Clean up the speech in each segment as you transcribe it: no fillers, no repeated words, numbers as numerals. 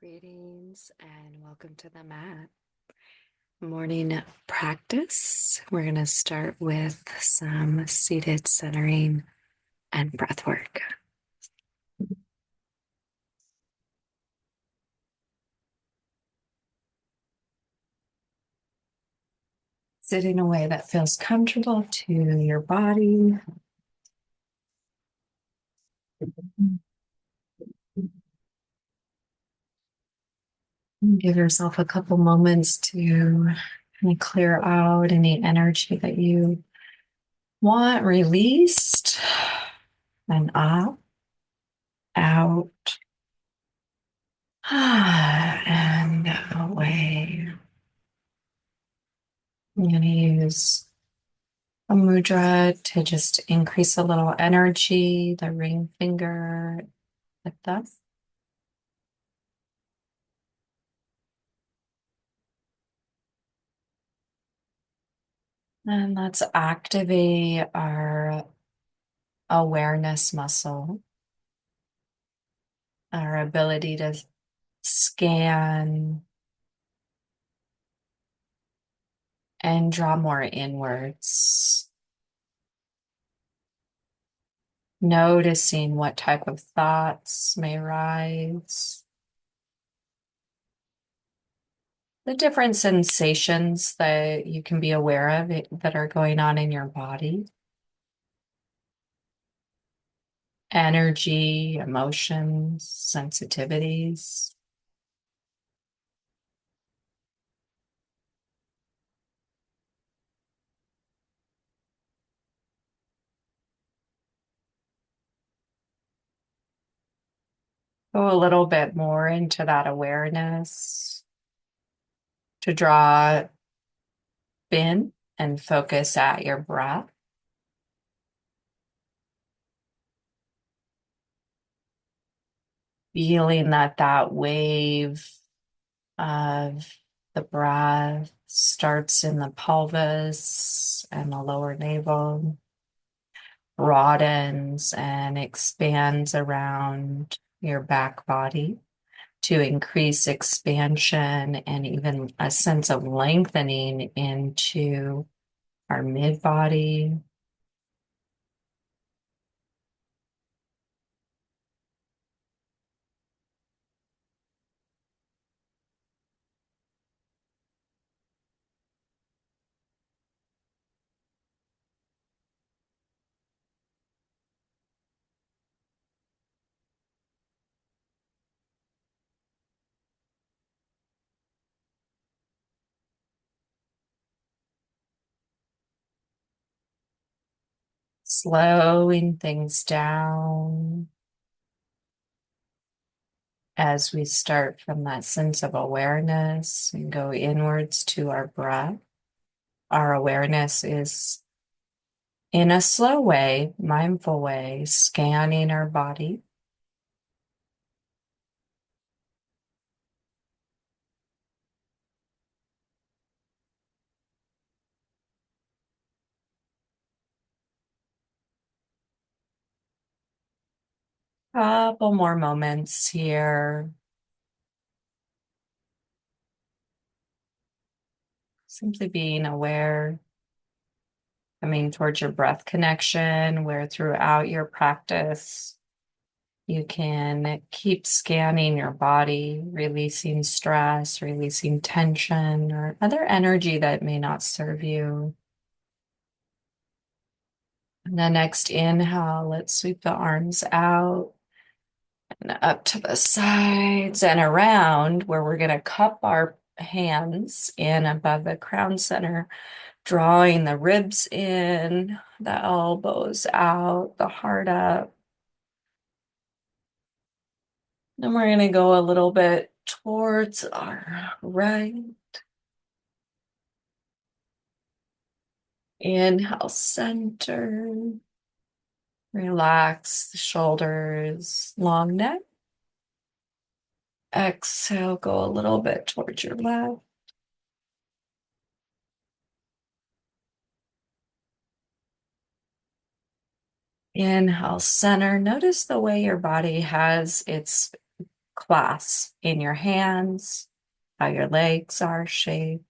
Greetings and welcome to the mat. Morning practice. We're going to start with some seated centering and breath work. Sit in a way that feels comfortable to your body. Give yourself a couple moments to kind of clear out any energy that you want released and up, out, and away. I'm going to use a mudra to just increase a little energy, the ring finger, like that. And let's activate our awareness muscle, our ability to scan and draw more inwards, noticing what type of thoughts may rise, the different sensations that you can be aware of that are going on in your body. Energy, emotions, sensitivities. Go a little bit more into that awareness to draw in and focus at your breath. Feeling that wave of the breath starts in the pelvis and the lower navel, broadens and expands around your back body to increase expansion and even a sense of lengthening into our mid body. Slowing things down as we start from that sense of awareness and go inwards to our breath. Our awareness is in a slow way, mindful way, scanning our body. Couple more moments here. Simply being aware, coming towards your breath connection, where throughout your practice, you can keep scanning your body, releasing stress, releasing tension, or other energy that may not serve you. And the next inhale, let's sweep the arms out and up to the sides and around, where we're going to cup our hands in above the crown center, drawing the ribs in, the elbows out, the heart up. Then we're going to go a little bit towards our right. Inhale, center. Relax the shoulders, long neck. Exhale, go a little bit towards your left. Inhale, center. Notice the way your body has its clasp in your hands, how your legs are shaped.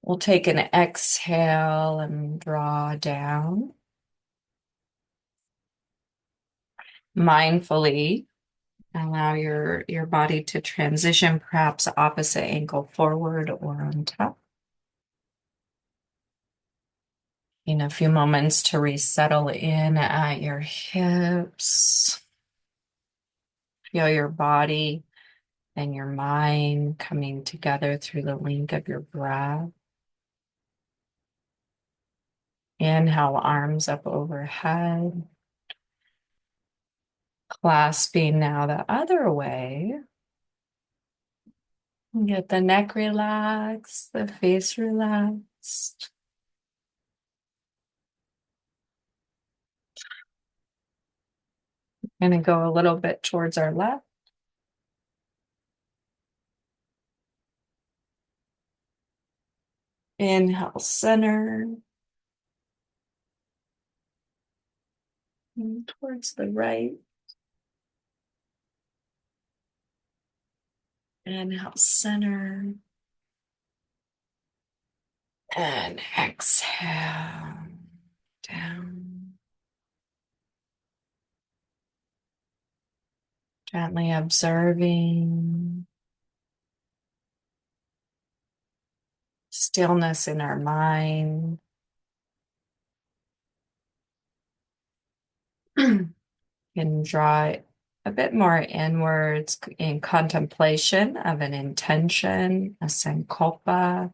We'll take an exhale and draw down. Mindfully allow your body to transition, perhaps opposite ankle forward or on top. In a few moments to resettle in at your hips. Feel your body and your mind coming together through the link of your breath. Inhale, arms up overhead. Clasping now the other way. Get the neck relaxed, the face relaxed. Gonna go a little bit towards our left. Inhale, center. And towards the right. Inhale, center. And exhale down. Gently observing stillness in our mind. Can draw it a bit more inwards in contemplation of an intention, a sankalpa.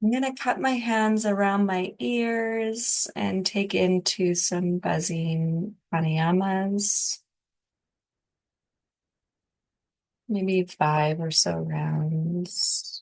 I'm going to cut my hands around my ears and take into some buzzing pranayamas, maybe 5 or so rounds.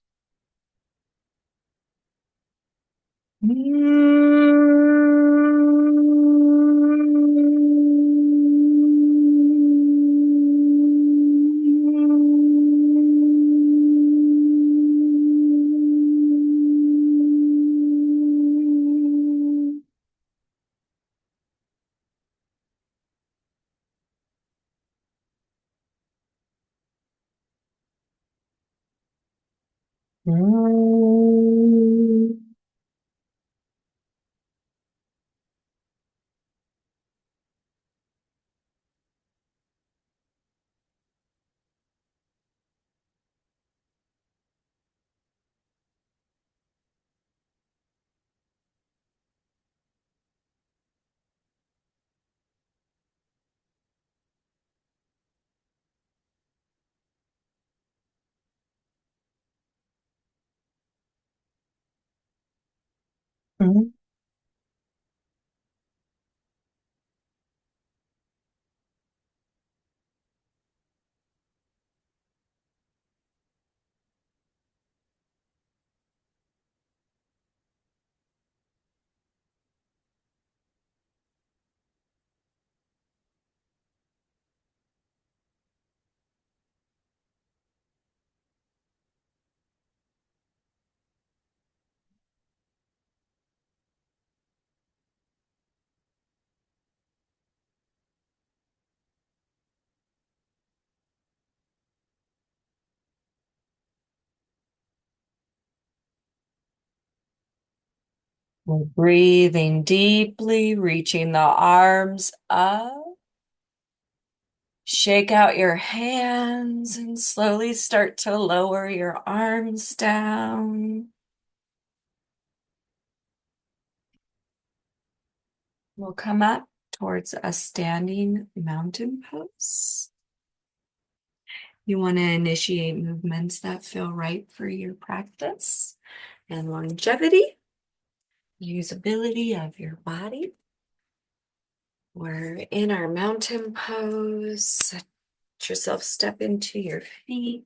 We're breathing deeply, reaching the arms up. Shake out your hands and slowly start to lower your arms down. We'll come up towards a standing mountain pose. You want to initiate movements that feel right for your practice. and longevity, usability of your body. We're in our mountain pose. Let yourself step into your feet.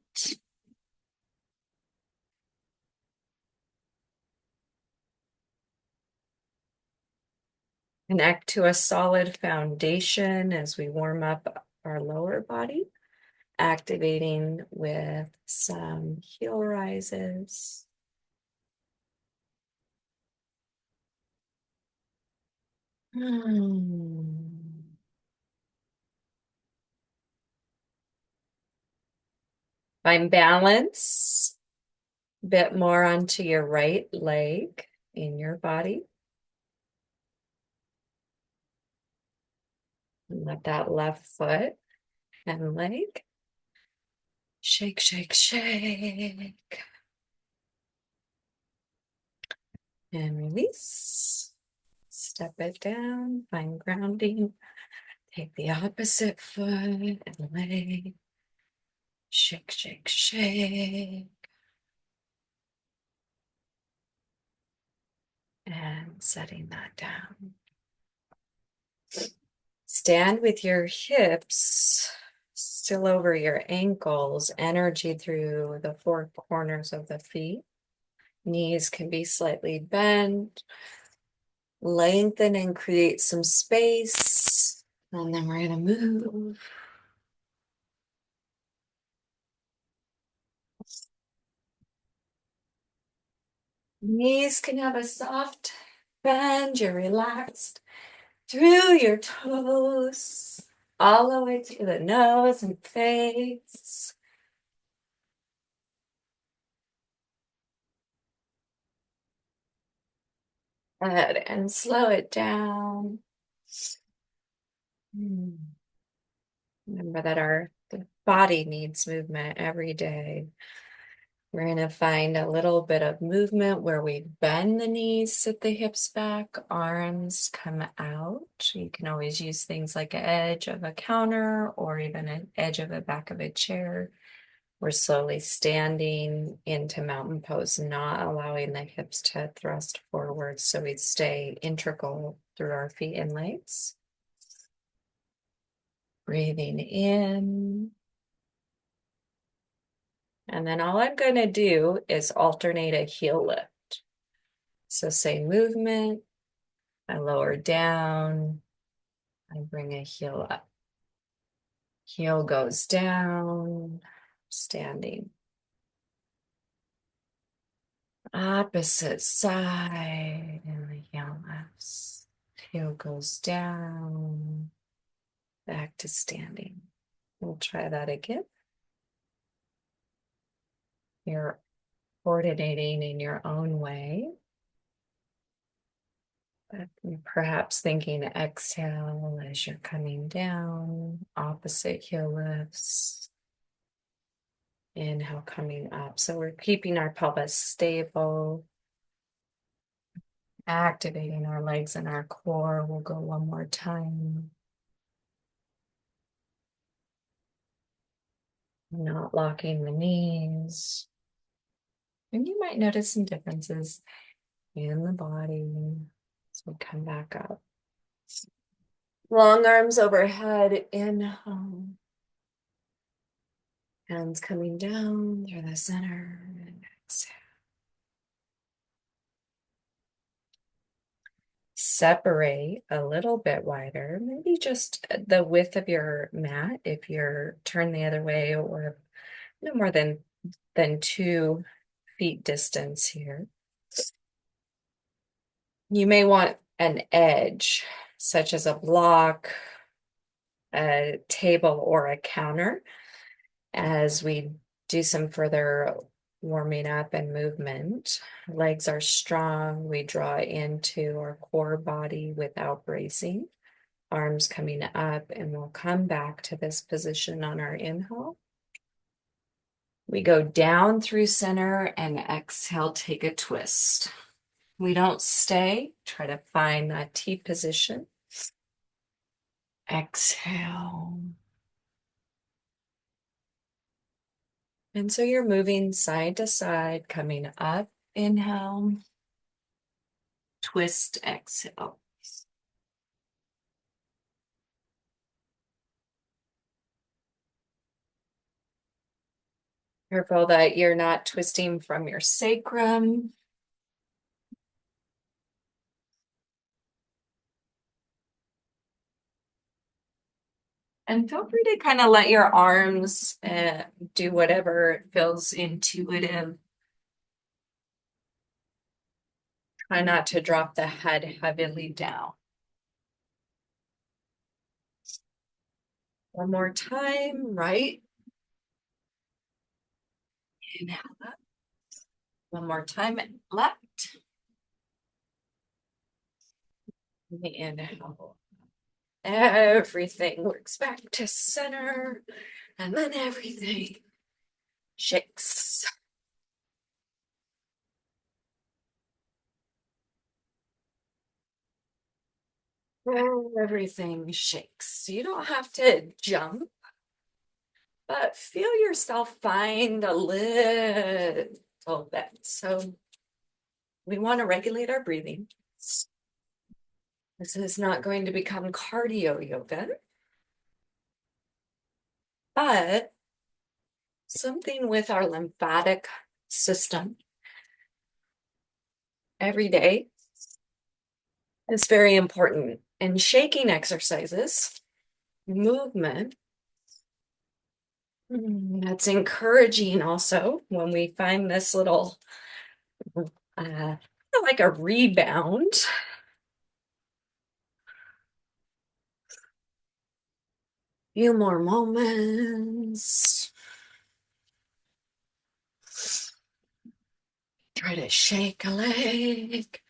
Connect to a solid foundation as we warm up our lower body, activating with some heel rises. Find balance, a bit more onto your right leg in your body. And let that left foot and leg shake, shake, shake. And release. Step it down, find grounding. Take the opposite foot and leg. Shake, shake, shake. And setting that down. Stand with your hips still over your ankles, energy through the four corners of the feet. Knees can be slightly bent. Lengthen and create some space. And then we're going to move. Knees can have a soft bend. You're relaxed through your toes, all the way to the nose and face. Good, and slow it down. Remember that the body needs movement every day. We're going to find a little bit of movement where we bend the knees, sit the hips back, arms come out. You can always use things like an edge of a counter or even an edge of the back of a chair. We're slowly standing into mountain pose, not allowing the hips to thrust forward, so we stay integral through our feet and legs. Breathing in. And then all I'm going to do is alternate a heel lift. So same movement, I lower down, I bring a heel up. Heel goes down, standing. Opposite side, and the heel lifts. Heel goes down, back to standing. We'll try that again. You're coordinating in your own way. But perhaps thinking exhale as you're coming down, opposite heel lifts. Inhale, coming up. So we're keeping our pelvis stable, activating our legs and our core. We'll go one more time. Not locking the knees. And you might notice some differences in the body as we come back up. Long arms overhead, inhale. Hands coming down through the center and exhale. Separate a little bit wider, maybe just the width of your mat if you're turned the other way, or no more than 2 feet distance here. You may want an edge, such as a block, a table, or a counter, as we do some further warming up and movement. Legs are strong. We draw into our core body without bracing. Arms coming up, and we'll come back to this position on our inhale. We go down through center and exhale, take a twist. We don't stay, try to find that T position. Exhale. And so you're moving side to side, coming up Inhale, twist, exhale. Careful that you're not twisting from your sacrum. And feel free to kind of let your arms do whatever feels intuitive. Try not to drop the head heavily down. One more time, right? Inhale up. One more time, left. Inhale. Everything works back to center, and then everything shakes. Everything shakes. You don't have to jump, but feel yourself find a little bit. So we want to regulate our breathing. This is not going to become cardio yoga, but something with our lymphatic system every day is very important. And shaking exercises, movement, that's encouraging also when we find this little like a rebound. Few more moments. Try to shake a leg.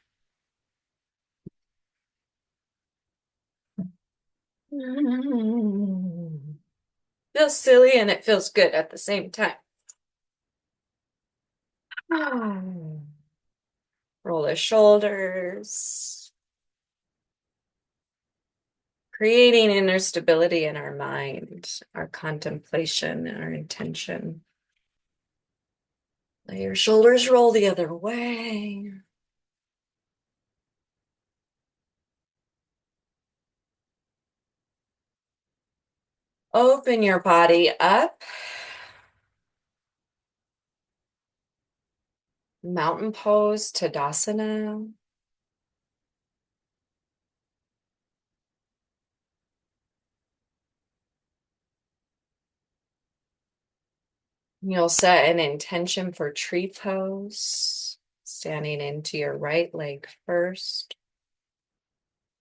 Feels silly and it feels good at the same time. Roll the shoulders. Creating inner stability in our mind, our contemplation, our intention. Let your shoulders roll the other way. Open your body up. Mountain pose, Tadasana. You'll set an intention for tree pose, standing into your right leg first.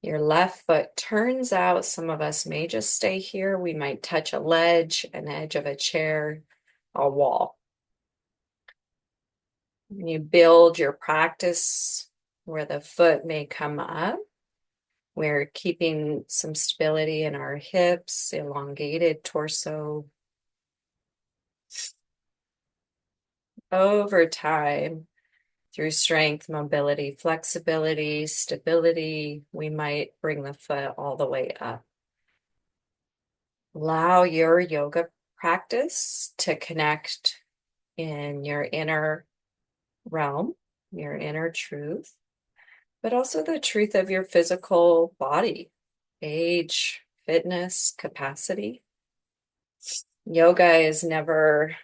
Your left foot turns out. Some of us may just stay here. We might touch a ledge, an edge of a chair, a wall. You build your practice where the foot may come up. We're keeping some stability in our hips, elongated torso. Over time, through strength, mobility, flexibility, stability, we might bring the foot all the way up. Allow your yoga practice to connect in your inner realm, your inner truth, but also the truth of your physical body, age, fitness, capacity. Yoga is never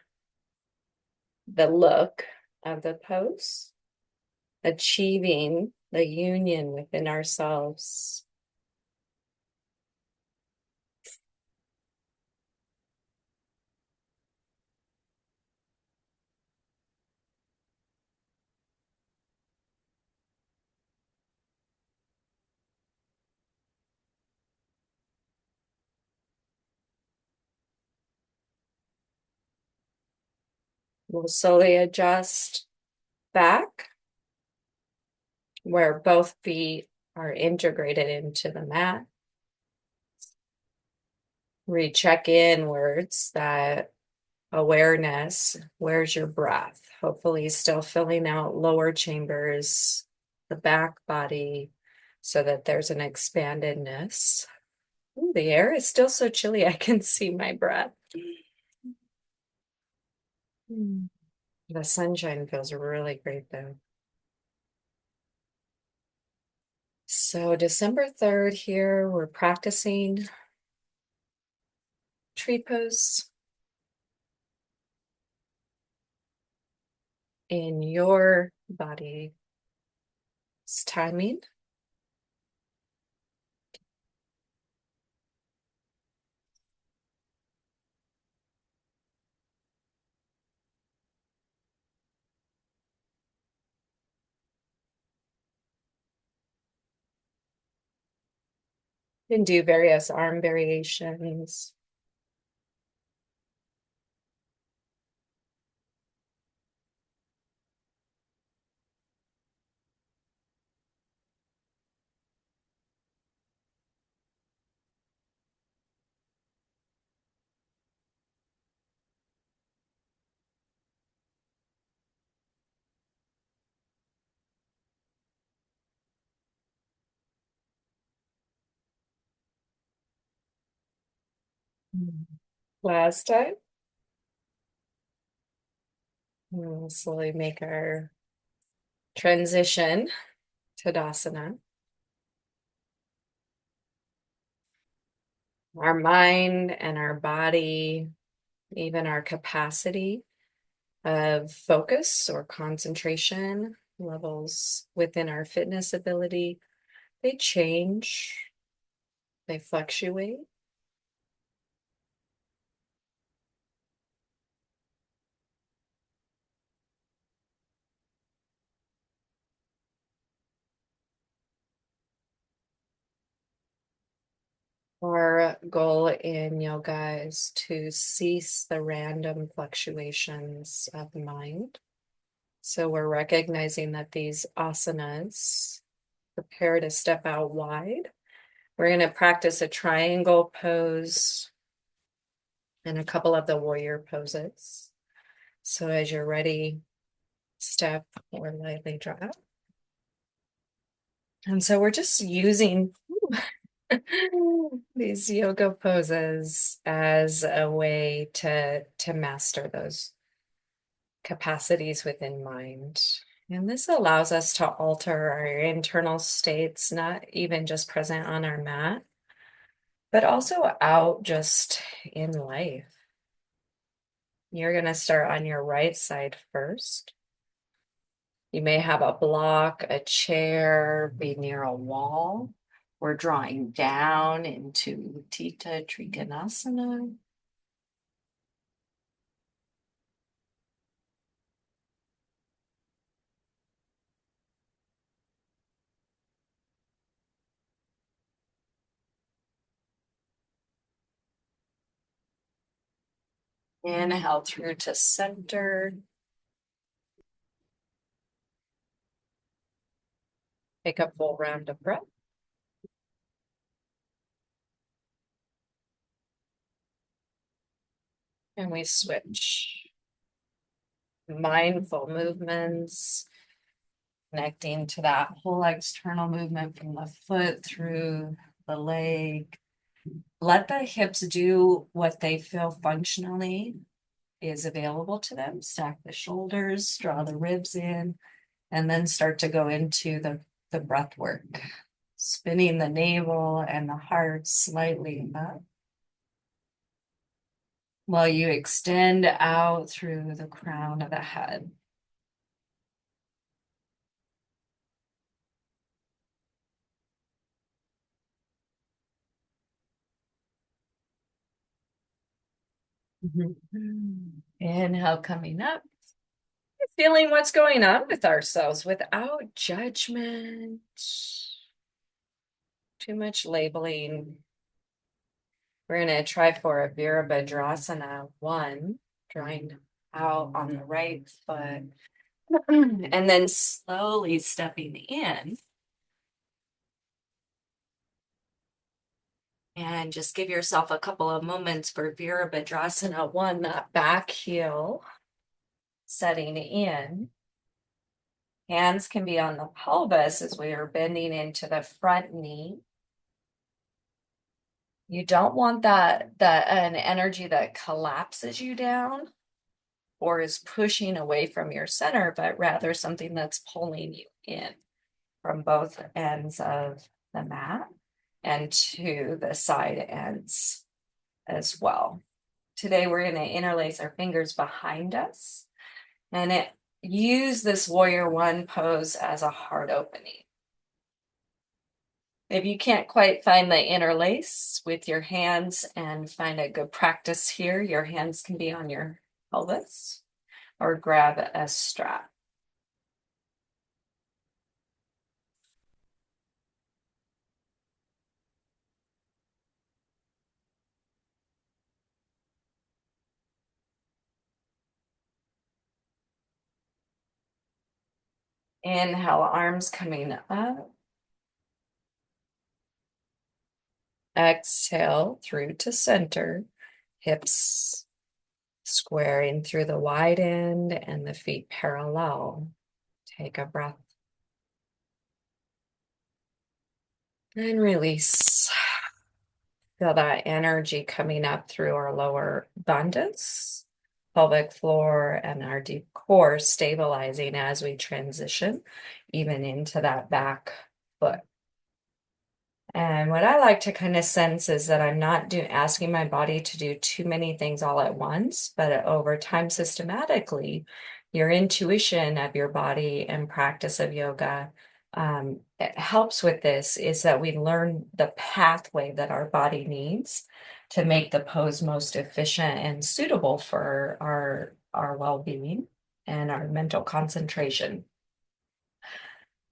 the look of the pose, achieving the union within ourselves. We'll slowly adjust back where both feet are integrated into the mat. Recheck inwards, that awareness. Where's your breath? Hopefully still filling out lower chambers, the back body, so that there's an expandedness. Ooh, the air is still so chilly, I can see my breath. The sunshine feels really great though. So December 3rd here, we're practicing tree pose in your body's timing. You can do various arm variations. Last time, we'll slowly make our transition to Tadasana. Our mind and our body, even our capacity of focus or concentration levels within our fitness ability, they change, they fluctuate. Our goal in yoga is to cease the random fluctuations of the mind. So we're recognizing that these asanas prepare to step out wide. We're going to practice a triangle pose and a couple of the warrior poses. So as you're ready, step or lightly drop. And so we're just using these yoga poses as a way to master those capacities within mind. And this allows us to alter our internal states, not even just present on our mat, but also out just in life. You're going to start on your right side first. You may have a block, a chair, be near a wall. We're drawing down into Utthita Trikonasana. Inhale through to center. Take a full round of breath. And we switch. Mindful movements, connecting to that whole external movement from the foot through the leg. Let the hips do what they feel functionally is available to them. Stack the shoulders, draw the ribs in, and then start to go into the breath work. Spinning the navel and the heart slightly up while you extend out through the crown of the head. Inhale, coming up. Feeling what's going on with ourselves without judgment, too much labeling. We're going to try for a Virabhadrasana 1, drawing out on the right foot, and then slowly stepping in. And just give yourself a couple of moments for Virabhadrasana 1, that back heel setting in. Hands can be on the pelvis as we are bending into the front knee. You don't want that an energy that collapses you down or is pushing away from your center, but rather something that's pulling you in from both ends of the mat and to the side ends as well. Today, we're going to interlace our fingers behind us and use this warrior one pose as a heart opening. If you can't quite find the interlace with your hands and find a good practice here, your hands can be on your pelvis or grab a strap. Inhale, arms coming up. Exhale through to center, hips squaring through the wide end and the feet parallel. Take a breath and release. Feel that energy coming up through our lower bandhas, pelvic floor, and our deep core stabilizing as we transition even into that back foot. And what I like to kind of sense is that I'm not asking my body to do too many things all at once, but over time, systematically, your intuition of your body and practice of yoga it helps with this is that we learn the pathway that our body needs to make the pose most efficient and suitable for our well-being and our mental concentration.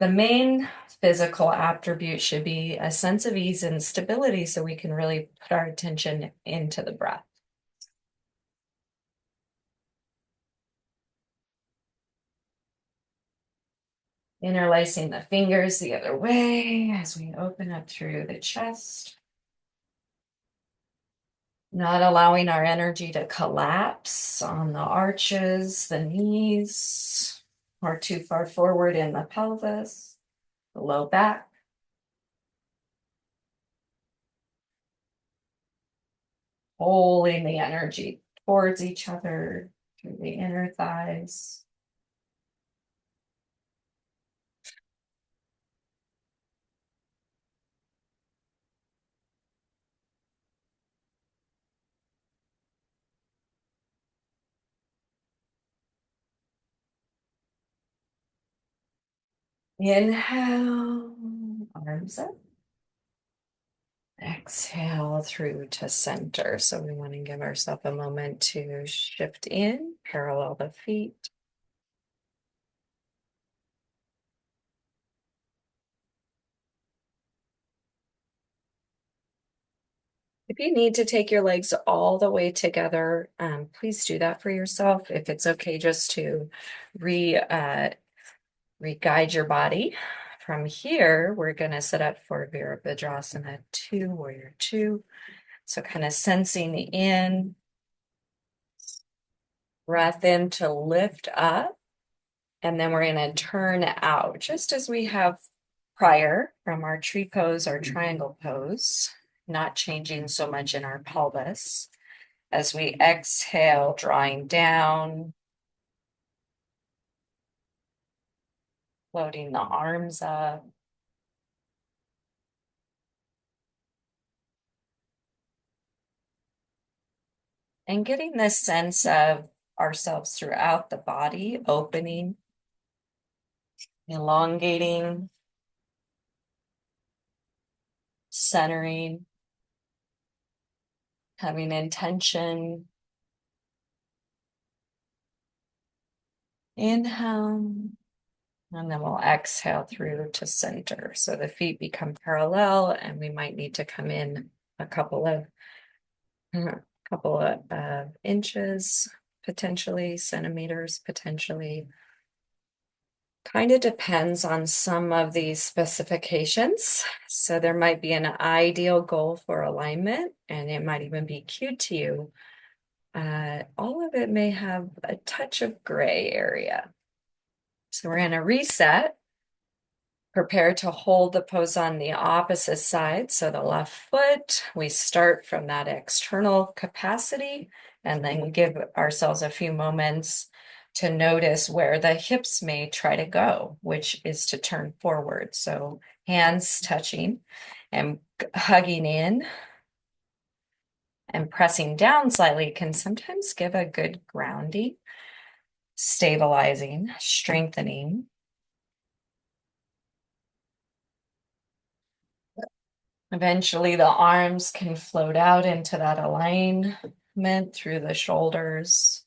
The main physical attribute should be a sense of ease and stability so we can really put our attention into the breath. Interlacing the fingers the other way as we open up through the chest. Not allowing our energy to collapse on the arches, the knees, or too far forward in the pelvis, the low back. Holding the energy towards each other through the inner thighs. Inhale, arms up. Exhale through to center. So we want to give ourselves a moment to shift in, parallel the feet. If you need to take your legs all the way together, please do that for yourself. If it's okay just to re-guide your body. From here, we're going to set up for Virabhadrasana 2, Warrior 2. So kind of sensing in, breath in to lift up, and then we're going to turn out, just as we have prior from our tree pose, our triangle pose, not changing so much in our pelvis. As we exhale, drawing down, floating the arms up. And getting this sense of ourselves throughout the body, opening, elongating, centering, having intention. Inhale, and then we'll exhale through to center. So the feet become parallel, and we might need to come in a couple of inches, potentially centimeters, potentially. Kind of depends on some of these specifications. So there might be an ideal goal for alignment, and it might even be cute to you. All of it may have a touch of gray area. So we're going to reset. Prepare to hold the pose on the opposite side. So the left foot, we start from that external capacity and then give ourselves a few moments to notice where the hips may try to go, which is to turn forward. So hands touching and hugging in and pressing down slightly can sometimes give a good grounding, stabilizing, strengthening. Eventually, the arms can float out into that alignment through the shoulders.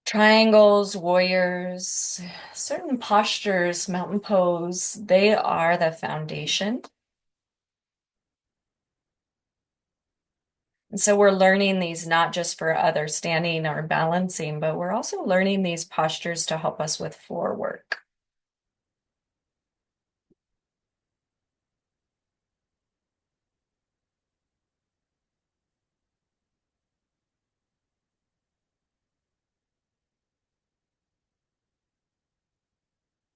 Triangles, warriors, certain postures, mountain pose, they are the foundation. And so we're learning these not just for other standing or balancing, but we're also learning these postures to help us with floor work.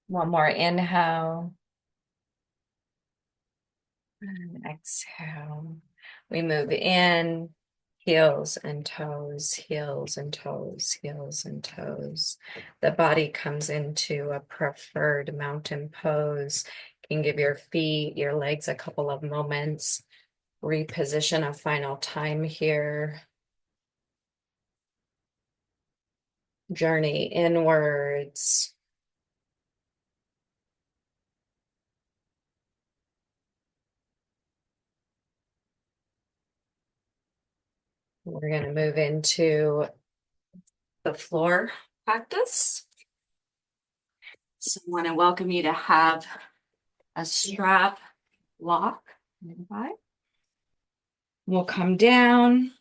One more inhale and exhale. We move in, heels and toes, heels and toes, heels and toes. The body comes into a preferred mountain pose. You can give your feet, your legs a couple of moments. Reposition a final time here. Journey inwards. We're going to move into the floor practice. So I want to welcome you to have a strap lock nearby. We'll come down,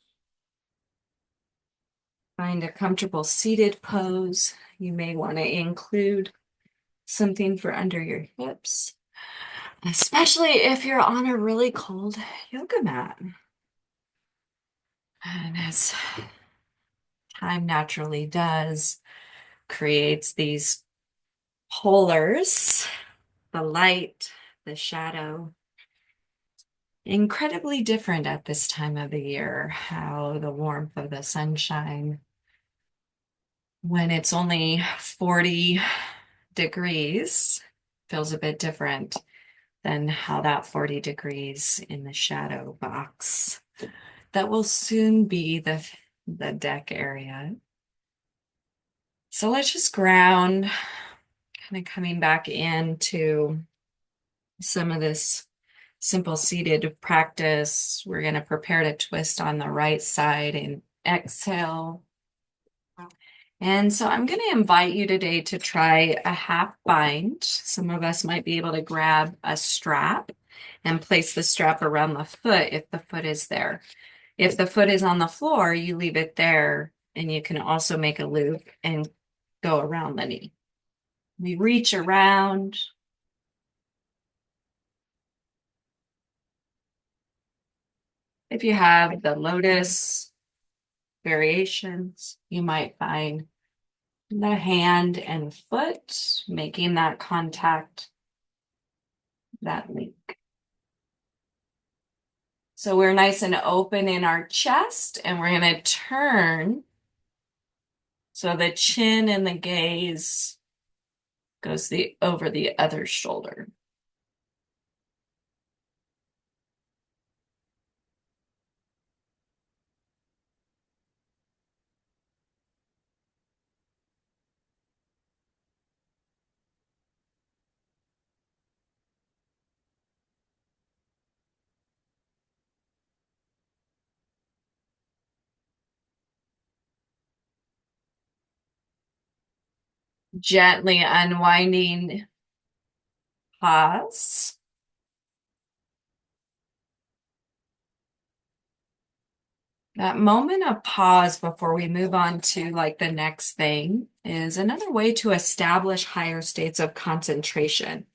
find a comfortable seated pose. You may want to include something for under your hips, especially if you're on a really cold yoga mat. And as time naturally does, creates these polars, the light, the shadow. Incredibly different at this time of the year, how the warmth of the sunshine, when it's only 40 degrees, feels a bit different than how that 40 degrees in the shadow box that will soon be the deck area. So let's just ground, kind of coming back into some of this simple seated practice. We're going to prepare to twist on the right side and exhale. And so I'm going to invite you today to try a half bind. Some of us might be able to grab a strap and place the strap around the foot if the foot is there. If the foot is on the floor, you leave it there, and you can also make a loop and go around the knee. We reach around. If you have the lotus variations, you might find the hand and foot making that contact, that link. So we're nice and open in our chest, and we're going to turn so the chin and the gaze goes over the other shoulder. Gently unwinding, pause. That moment of pause before we move on to like the next thing is another way to establish higher states of concentration.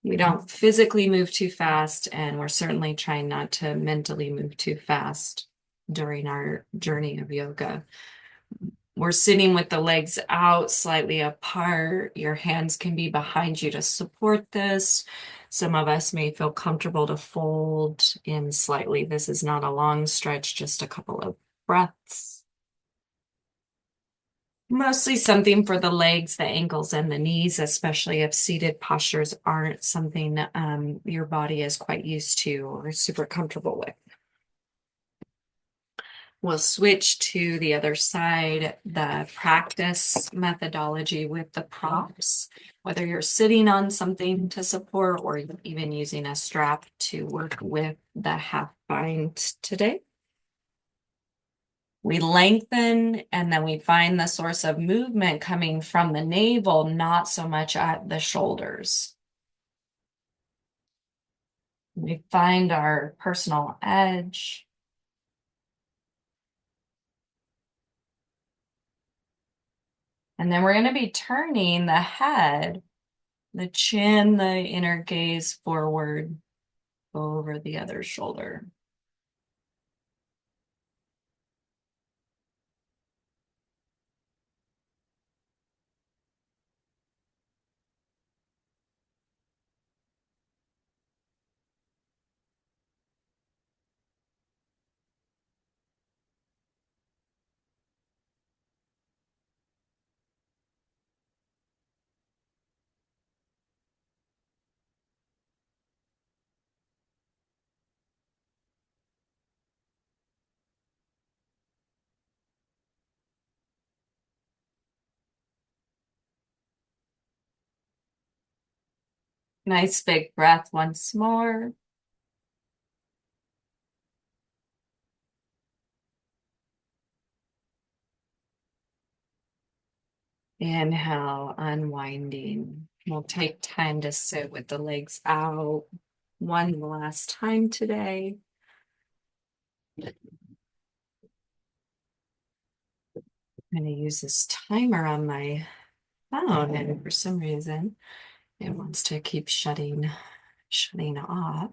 We don't physically move too fast, and we're certainly trying not to mentally move too fast during our journey of yoga. We're sitting with the legs out slightly apart. Your hands can be behind you to support this. Some of us may feel comfortable to fold in slightly. This is not a long stretch, just a couple of breaths. Mostly something for the legs, the ankles, and the knees, especially if seated postures aren't something your body is quite used to or super comfortable with. We'll switch to the other side, the practice methodology with the props, whether you're sitting on something to support or even using a strap to work with the half bind today. We lengthen and then we find the source of movement coming from the navel, not so much at the shoulders. We find our personal edge. And then we're going to be turning the head, the chin, the inner gaze forward over the other shoulder. Nice big breath once more. Inhale, unwinding. We'll take time to sit with the legs out one last time today. I'm going to use this timer on my phone, and for some reason, it wants to keep shutting off.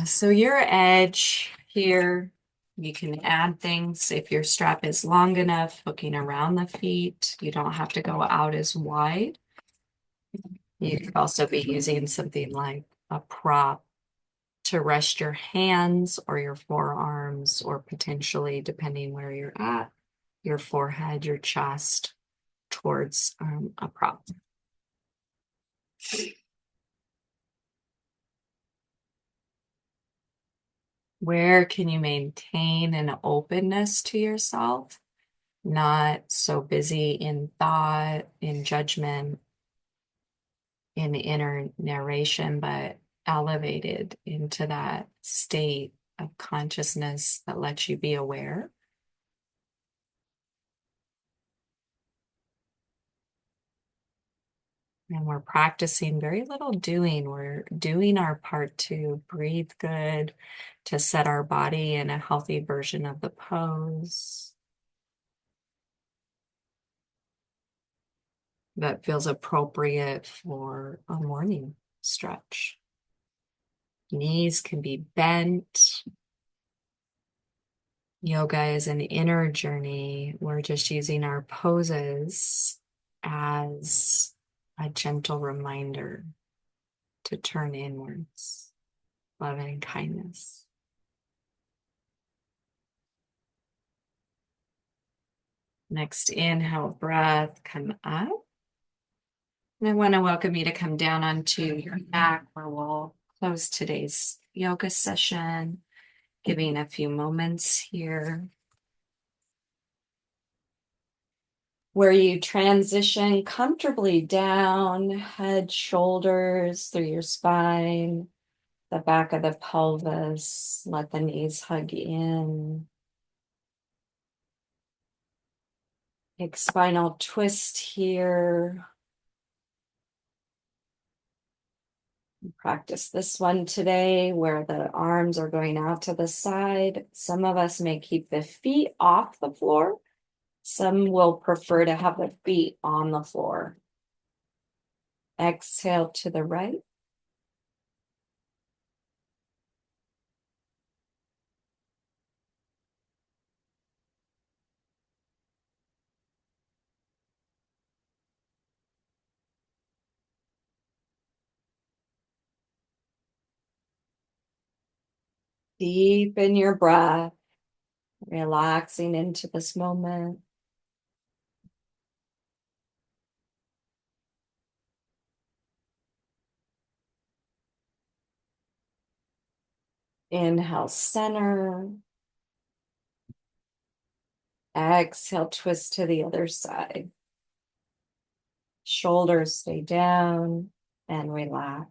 So your edge here, you can add things if your strap is long enough, hooking around the feet. You don't have to go out as wide. You could also be using something like a prop to rest your hands or your forearms, or potentially, depending where you're at, your forehead, your chest towards a prop. Where can you maintain an openness to yourself? Not so busy in thought, in judgment, in inner narration, but elevated into that state of consciousness that lets you be aware. And we're practicing very little doing. We're doing our part to breathe good, to set our body in a healthy version of the pose that feels appropriate for a morning stretch. Knees can be bent. Yoga is an inner journey. We're just using our poses as a gentle reminder to turn inwards, love and kindness. Next inhale, breath, come up. And I want to welcome you to come down onto your back, where we'll close today's yoga session, giving a few moments here where you transition comfortably down, head, shoulders, through your spine, the back of the pelvis. Let the knees hug in. Big spinal twist here. Practice this one today where the arms are going out to the side. Some of us may keep the feet off the floor. Some will prefer to have the feet on the floor. Exhale to the right. Deepen your breath, relaxing into this moment. Inhale, center. Exhale, twist to the other side. Shoulders stay down and relax.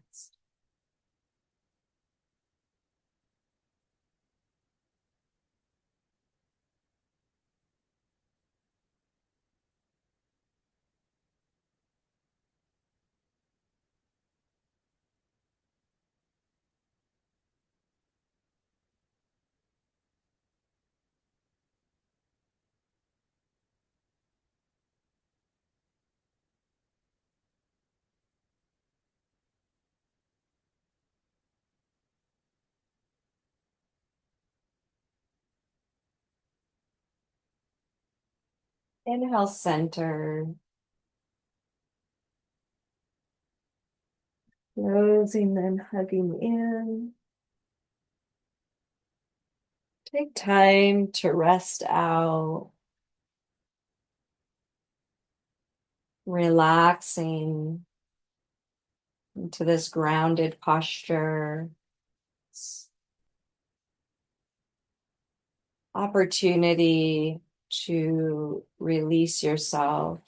Inhale, center. Closing, then hugging in. Take time to rest out, relaxing into this grounded posture. Opportunity to release yourself.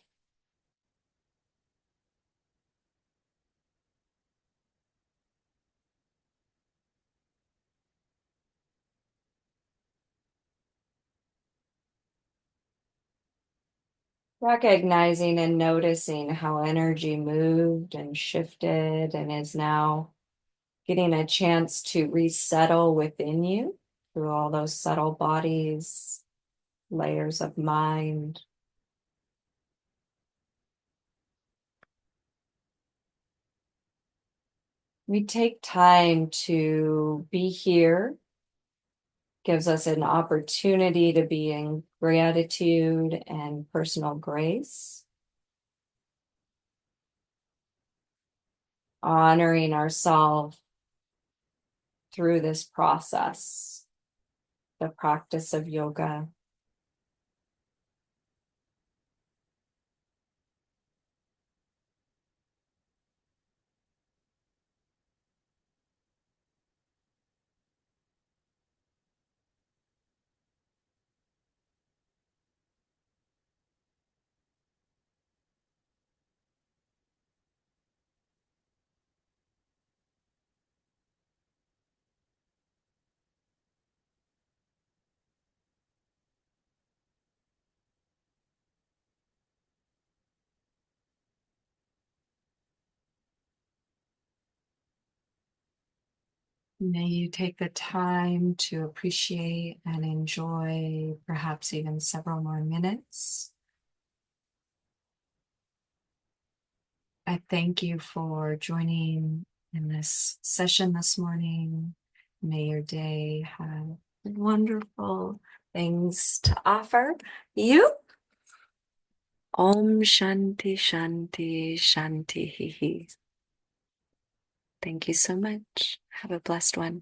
Recognizing and noticing how energy moved and shifted and is now getting a chance to resettle within you through all those subtle bodies, layers of mind. We take time to be here, gives us an opportunity to be in gratitude and personal grace, honoring ourselves through this process, the practice of yoga. May you take the time to appreciate and enjoy perhaps even several more minutes. I thank you for joining in this session this morning. May your day have wonderful things to offer you. Om Shanti Shanti Shanti. Thank you so much. Have a blessed one.